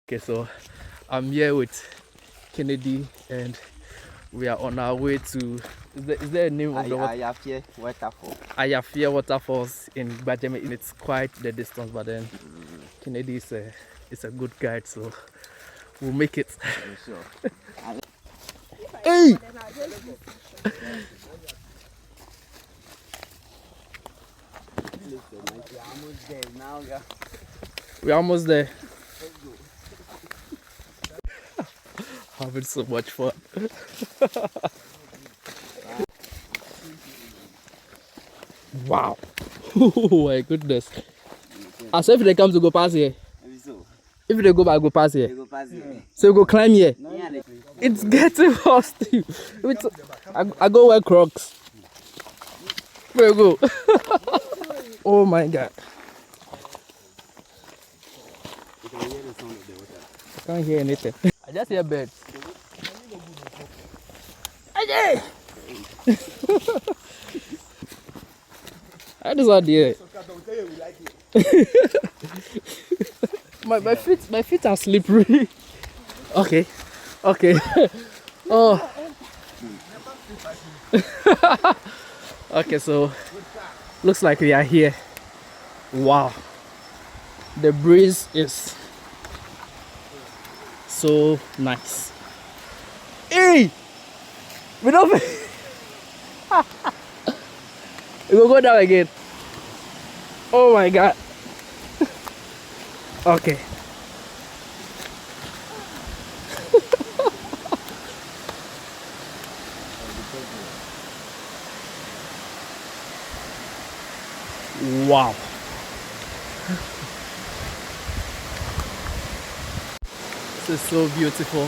Okay, so I'm here with Kennedy and we are on our way to, is there a name of the Ayafie waterfall. Ayafie waterfalls in Bajeme. It's quite the distance, but then Kennedy is a good guide, so we'll make it. Sure. Hey! We're almost there. Having so much fun. Wow. Oh my goodness. As if they come to go past here. If they go back, go past here. So we go climb here. It's getting hostile. I go wear Crocs. Where we go? Oh my god. I can't hear anything. I just hear birds. Ajay! I just want to hear it. My feet are slippery. Okay. Oh. Okay, so looks like we are here. Wow. The breeze is so nice. Hey! We don't. We will go down again. Oh my god. Okay. Wow. This is so beautiful.